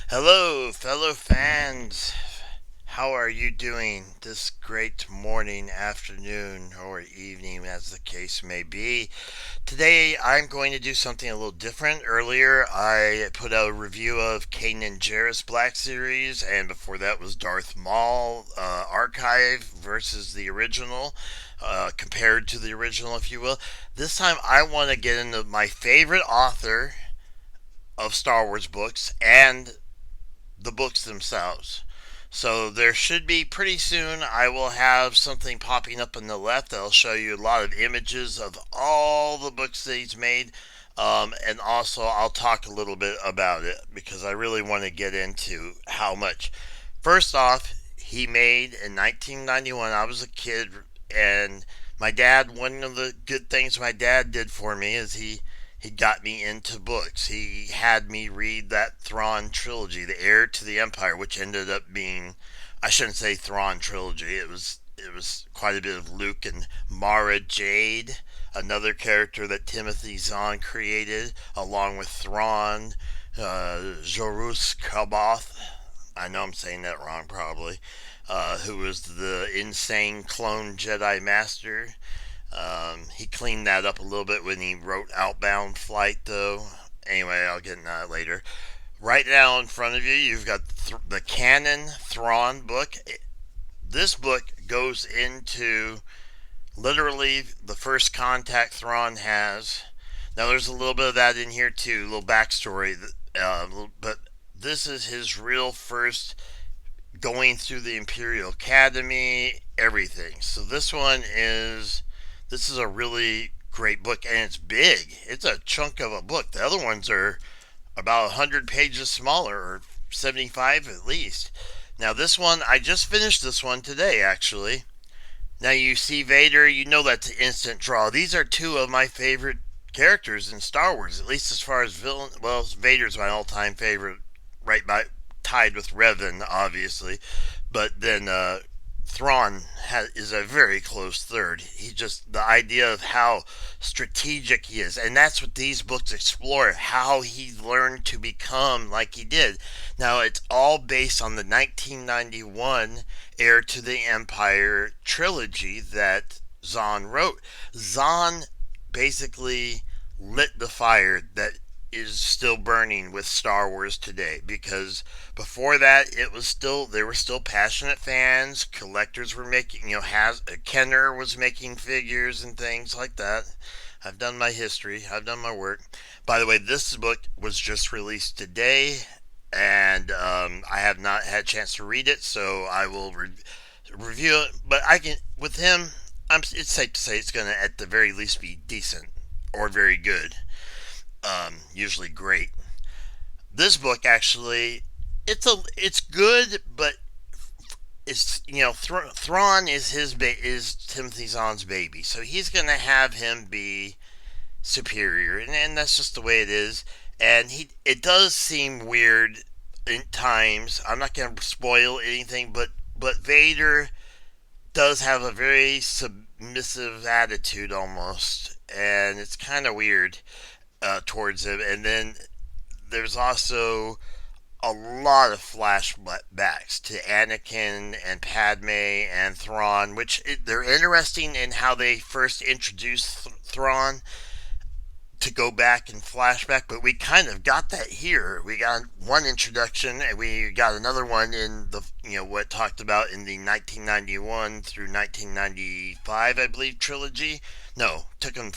Hello, fellow fans. How are you doing this great morning, afternoon, or evening, as the case may be? Today, I'm going to do something a little different. Earlier, I put out a review of Kanan Jarrus Black Series, and before that was Darth Maul Archive versus the original, compared to the original, if you will. This time, I want to get into my favorite author of Star Wars books and the books themselves. So there should be pretty soon. I will have something popping up on the left that'll show you a lot of images of all the books that he's made. And also, I'll talk a little bit about it because I really want to get into how much. First off, he made in 1991. I was a kid, and my dad. One of the good things my dad did for me is he got me into books. He had me read that Thrawn trilogy, The Heir to the Empire, which ended up being, I shouldn't say Thrawn trilogy. It was quite a bit of Luke and Mara Jade, another character that Timothy Zahn created, along with Thrawn, Jorus Kaboth. I know I'm saying that wrong, probably. Who was the insane clone Jedi Master. He cleaned that up a little bit when he wrote Outbound Flight, though. Anyway, I'll get into that later. Right now in front of you, you've got the Canon Thrawn book. This book goes into literally the first contact Thrawn has. Now, there's a little bit of that in here, too, a little backstory. But this is his real first going through the Imperial Academy, everything. So this is a really great book, and it's big. It's a chunk of a book. The other ones are about 100 pages smaller, or 75 at least. Now, this one, I just finished this one today, actually. Now, you see Vader, you know that's an instant draw. These are two of my favorite characters in Star Wars, at least as far as villain. Well, Vader's my all time favorite, right by tied with Revan, obviously. But then Thrawn is a very close third. He just, the idea of how strategic he is, and that's what these books explore, how he learned to become like he did. Now, it's all based on the 1991 Heir to the Empire trilogy that Zahn wrote. Zahn basically lit the fire that is still burning with Star Wars today, because before that it was still, there were still passionate fans, collectors were making, has Kenner was making figures and things like that. I've done my history, I've done my work. By the way, this book was just released today, and I have not had a chance to read it, so I will review it. But I can, with him, it's safe to say it's going to at the very least be decent or very good. Usually great. This book actually, it's good, but it's, Thrawn is is Timothy Zahn's baby, so he's gonna have him be superior, and that's just the way it is. And it does seem weird in times. I'm not gonna spoil anything, but Vader does have a very submissive attitude almost, and it's kind of weird towards him. And then there's also a lot of flashbacks to Anakin and Padme and Thrawn, which they're interesting in how they first introduced Thrawn to go back and flashback, but we kind of got that here. We got one introduction, and we got another one in the, what talked about in the 1991 through 1995, I believe, trilogy. No, took them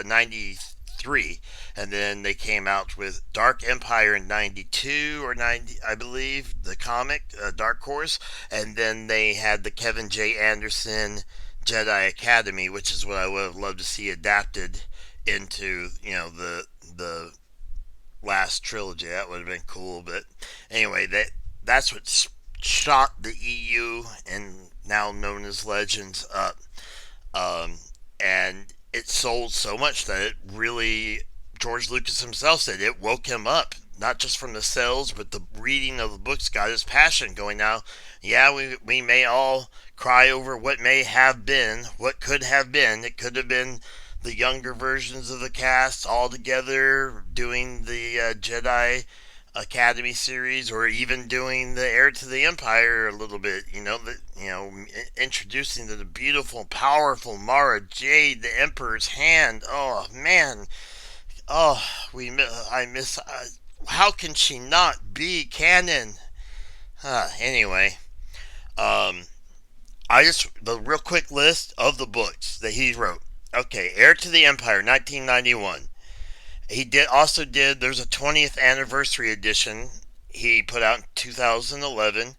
93, and then they came out with Dark Empire in 92 or 90, I believe, the comic, Dark Horse, and then they had the Kevin J. Anderson Jedi Academy, which is what I would have loved to see adapted into, the last trilogy. That would have been cool. But anyway, that's what shot the EU, and now known as Legends, up. Um, and it sold so much that it really, George Lucas himself said it woke him up. Not just from the sales, but the reading of the books got his passion going. Now, yeah, we may all cry over what may have been, what could have been. It could have been the younger versions of the cast all together doing the Jedi Academy series, or even doing the Heir to the Empire a little bit. Introducing the beautiful, powerful Mara Jade, the Emperor's Hand. Oh man, oh I miss. How can she not be canon? Anyway, um, I just the real quick list of the books that he wrote. Okay, Heir to the Empire, 1991. He did. There's a 20th anniversary edition he put out in 2011.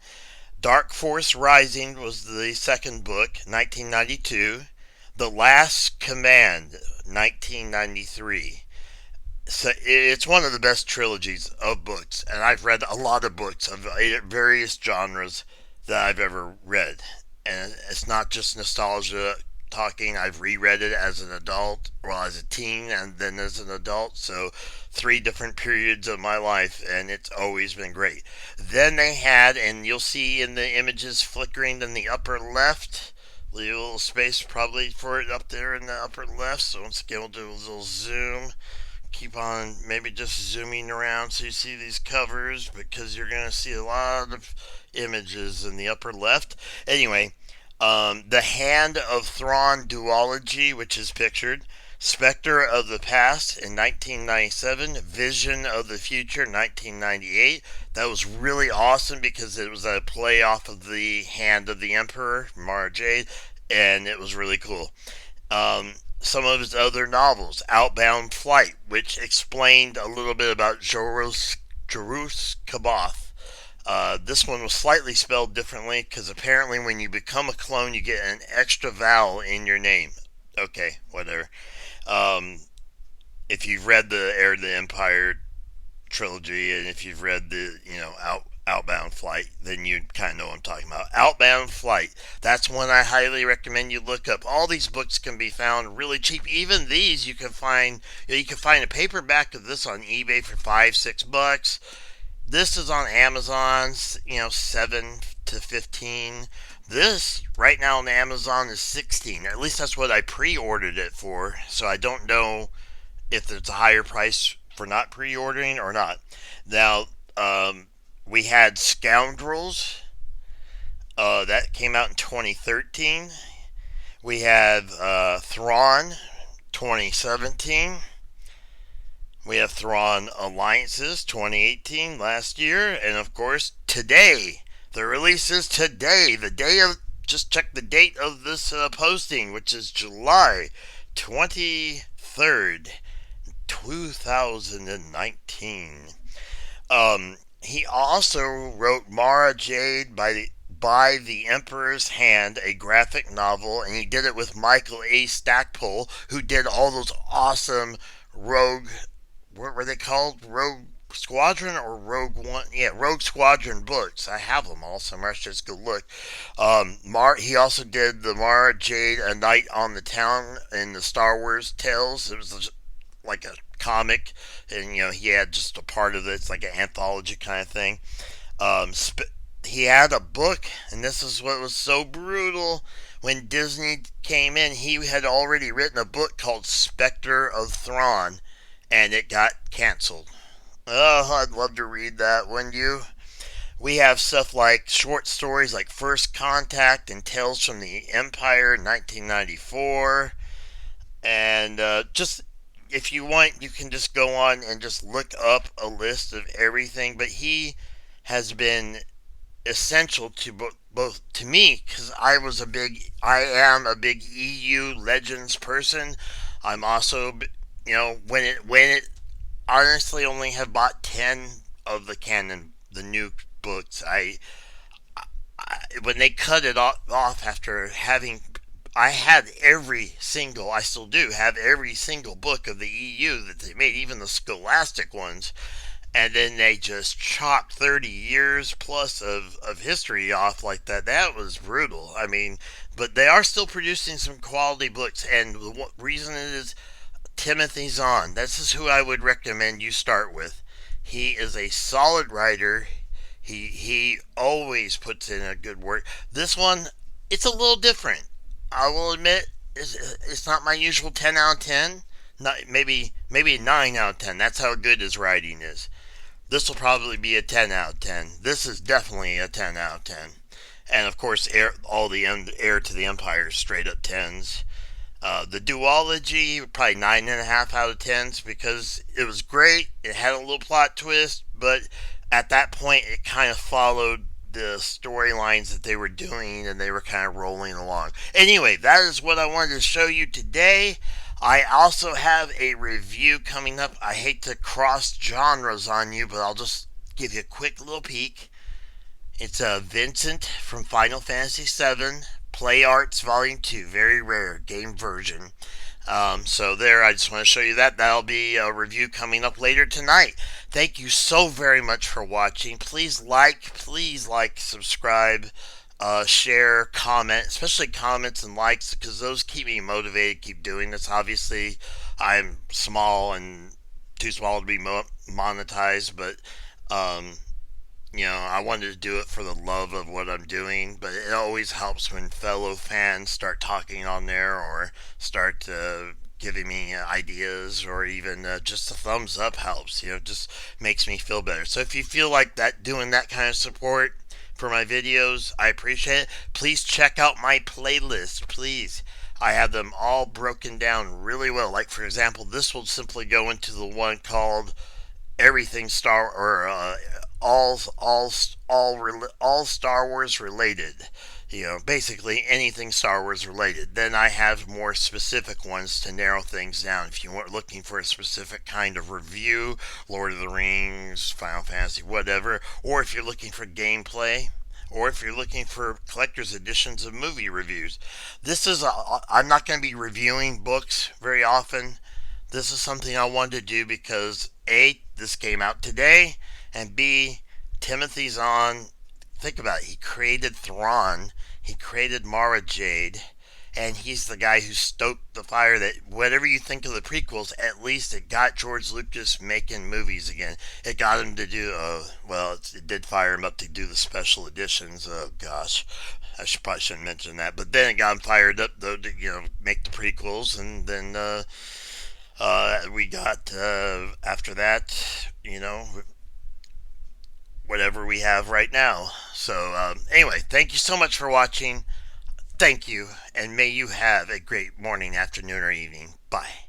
Dark Force Rising was the second book, 1992. The Last Command, 1993. So it's one of the best trilogies of books, and I've read a lot of books of various genres that I've ever read. And it's not just nostalgia talking. I've reread it as an adult, well, as a teen, and then as an adult. So, three different periods of my life, and it's always been great. Then they had, and you'll see in the images flickering in the upper left, leave a little space probably for it up there in the upper left. So, once again, we'll do a little zoom. Keep on maybe just zooming around so you see these covers, because you're going to see a lot of images in the upper left. Anyway, the Hand of Thrawn duology, which is pictured. Spectre of the Past in 1997. Vision of the Future, 1998. That was really awesome because it was a play off of the Hand of the Emperor, Mara Jade, and it was really cool. Some of his other novels, Outbound Flight, which explained a little bit about Jorus Kaboth. This one was slightly spelled differently because apparently when you become a clone, you get an extra vowel in your name. Okay, whatever. Um, if you've read the Heir to the Empire trilogy, and if you've read the Outbound Flight, then you kind of know what I'm talking about. Outbound Flight, that's one I highly recommend you look up. All these books can be found really cheap. Even these you can find a paperback of this on eBay for $5-6. This is on Amazon, 7 to 15. This right now on Amazon is 16. At least that's what I pre-ordered it for. So I don't know if it's a higher price for not pre-ordering or not. Now, we had Scoundrels. That came out in 2013. We have Thrawn, 2017. We have Thrawn Alliances, 2018, last year. And of course, today. The release is today. Just check the date of this posting, which is July 23rd, 2019. He also wrote Mara Jade by the Emperor's Hand, a graphic novel, and he did it with Michael A. Stackpole, who did all those awesome Rogue, what were they called? Rogue Squadron or Rogue One? Yeah, Rogue Squadron books. I have them all somewhere. I should just go look. He also did the Mara Jade, A Night on the Town in the Star Wars Tales. It was like a comic, and he had just a part of it. It's like an anthology kind of thing. He had a book, and this is what was so brutal. When Disney came in, he had already written a book called Spectre of Thrawn, and it got canceled. Oh, I'd love to read that, wouldn't you? We have stuff like short stories like First Contact and Tales from the Empire, 1994. And just, if you want, you can just go on and just look up a list of everything. But he has been essential to both to me, because I am a big EU Legends person. I'm also, when it honestly only have bought 10 of the Canon, the new books. When they cut it off after having, I had I still do have every single book of the EU that they made, even the Scholastic ones. And then they just chopped 30 years plus of history off like that. That was brutal. I mean, but they are still producing some quality books. And the reason it is Timothy Zahn. This is who I would recommend you start with. He is a solid writer. He always puts in a good work. This one, it's a little different. I will admit, it's not my usual 10 out of 10. Not maybe 9 out of 10. That's how good his writing is. This will probably be a 10 out of 10. This is definitely a 10 out of 10. And of course, all the Heir to the Empire straight up 10s. The duology, probably 9.5 out of 10s because it was great. It had a little plot twist, but at that point, it kind of followed the storylines that they were doing and they were kind of rolling along. Anyway, that is what I wanted to show you today. I also have a review coming up. I hate to cross genres on you, but I'll just give you a quick little peek. It's Vincent from Final Fantasy VII, Play Arts Volume 2, very rare game version. So there, I just want to show you that. That'll be a review coming up later tonight. Thank you so very much for watching. Please like, subscribe, share, comment, especially comments and likes, because those keep me motivated, keep doing this. Obviously, I'm small and too small to be monetized, but I wanted to do it for the love of what I'm doing, but it always helps when fellow fans start talking on there or start giving me ideas, or even just a thumbs up helps. Just makes me feel better. So if you feel like that, doing that kind of support for my videos, I appreciate it. Please check out my playlist, please. I have them all broken down really well. Like, for example, this will simply go into the one called everything Star or all Star Wars related. Basically anything Star Wars related. Then I have more specific ones to narrow things down. If you are looking for a specific kind of review, Lord of the Rings, Final Fantasy, whatever, or if you're looking for gameplay, or if you're looking for collector's editions of movie reviews. I'm not going to be reviewing books very often. This is something I wanted to do because A, this came out today, and B, Timothy Zahn, think about it, he created Thrawn, he created Mara Jade, and he's the guy who stoked the fire that whatever you think of the prequels, at least it got George Lucas making movies again. It got him to do, it did fire him up to do the special editions. Oh gosh, probably shouldn't mention that. But then it got him fired up though to make the prequels, and then we got after that, whatever we have right now. So anyway, thank you so much for watching. Thank you, and may you have a great morning, afternoon, or evening. Bye.